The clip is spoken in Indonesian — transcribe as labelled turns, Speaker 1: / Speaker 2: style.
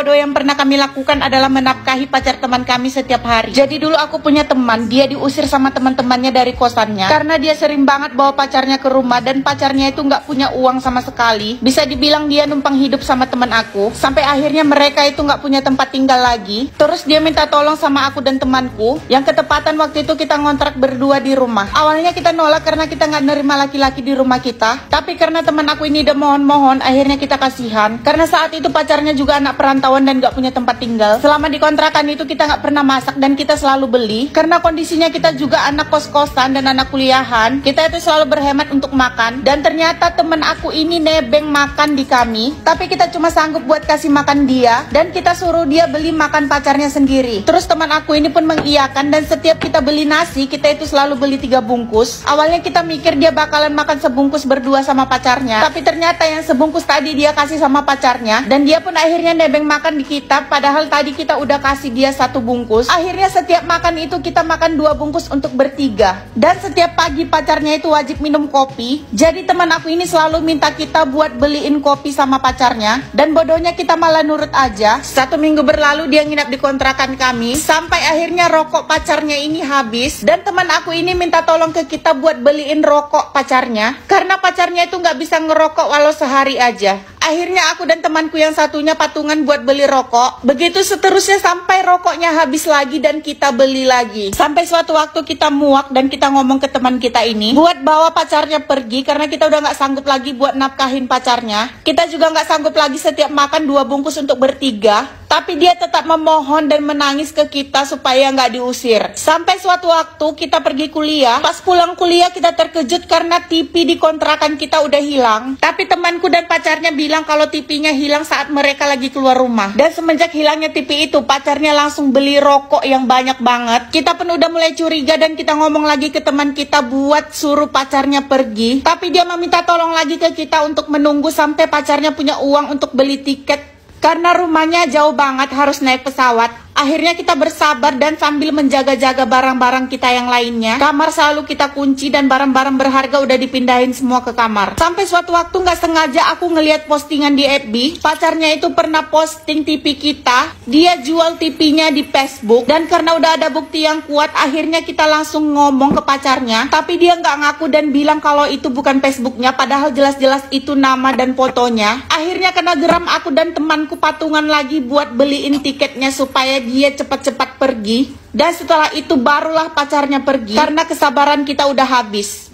Speaker 1: Bodoh yang pernah kami lakukan adalah menafkahi pacar teman kami setiap hari. Jadi dulu aku punya teman, dia diusir sama teman-temannya dari kosannya karena dia sering banget bawa pacarnya ke rumah dan pacarnya itu nggak punya uang sama sekali. Bisa dibilang dia numpang hidup sama teman aku. Sampai akhirnya mereka itu nggak punya tempat tinggal lagi. Terus dia minta tolong sama aku dan temanku, yang ketepatan waktu itu kita ngontrak berdua di rumah. Awalnya kita nolak karena kita nggak nerima laki-laki di rumah kita. Tapi karena teman aku ini udah mohon-mohon, akhirnya kita kasihan. Karena saat itu pacarnya juga anak perantauan dan gak punya tempat tinggal. Selama di kontrakan itu kita gak pernah masak dan kita selalu beli. Karena kondisinya kita juga anak kos-kosan dan anak kuliahan, kita itu selalu berhemat untuk makan. Dan ternyata temen aku ini nebeng makan di kami, tapi kita cuma sanggup buat kasih makan dia, dan kita suruh dia beli makan pacarnya sendiri. Terus teman aku ini pun mengiyakan, dan setiap kita beli nasi, kita itu selalu beli 3 bungkus. Awalnya kita mikir dia bakalan makan sebungkus berdua sama pacarnya, tapi ternyata yang sebungkus tadi dia kasih sama pacarnya, dan dia pun akhirnya nebeng makan di kita, padahal tadi kita udah kasih dia 1 bungkus. Akhirnya setiap makan itu kita makan 2 bungkus untuk bertiga. Dan setiap pagi pacarnya itu wajib minum kopi. Jadi teman aku ini selalu minta kita buat beliin kopi sama pacarnya. Dan bodohnya kita malah nurut aja. 1 minggu berlalu dia nginap di kontrakan kami, sampai akhirnya rokok pacarnya ini habis. Dan teman aku ini minta tolong ke kita buat beliin rokok pacarnya, karena pacarnya itu nggak bisa ngerokok walau sehari aja. Akhirnya aku dan temanku yang satunya patungan buat beli rokok. Begitu seterusnya sampai rokoknya habis lagi dan kita beli lagi. Sampai suatu waktu kita muak dan kita ngomong ke teman kita ini buat bawa pacarnya pergi, karena kita udah gak sanggup lagi buat nafkahin pacarnya. Kita juga gak sanggup lagi setiap makan 2 bungkus untuk bertiga. Tapi dia tetap memohon dan menangis ke kita supaya nggak diusir. Sampai suatu waktu kita pergi kuliah. Pas pulang kuliah kita terkejut karena TV di kontrakan kita udah hilang. Tapi temanku dan pacarnya bilang kalau TV-nya hilang saat mereka lagi keluar rumah. Dan semenjak hilangnya TV itu, pacarnya langsung beli rokok yang banyak banget. Kita pun udah mulai curiga dan kita ngomong lagi ke teman kita buat suruh pacarnya pergi. Tapi dia meminta tolong lagi ke kita untuk menunggu sampai pacarnya punya uang untuk beli tiket. Karena rumahnya jauh banget, harus naik pesawat. Akhirnya kita bersabar dan sambil menjaga-jaga barang-barang kita yang lainnya. Kamar selalu kita kunci dan barang-barang berharga udah dipindahin semua ke kamar. Sampai suatu waktu nggak sengaja aku ngeliat postingan di FB. Pacarnya itu pernah posting TV kita. Dia jual TV-nya di Facebook. Dan karena udah ada bukti yang kuat, akhirnya kita langsung ngomong ke pacarnya. Tapi dia nggak ngaku dan bilang kalau itu bukan Facebooknya, padahal jelas-jelas itu nama dan fotonya. Akhirnya kena geram aku dan temanku patungan lagi buat beliin tiketnya supaya dia cepat-cepat pergi. Dan setelah itu barulah pacarnya pergi, karena kesabaran kita udah habis.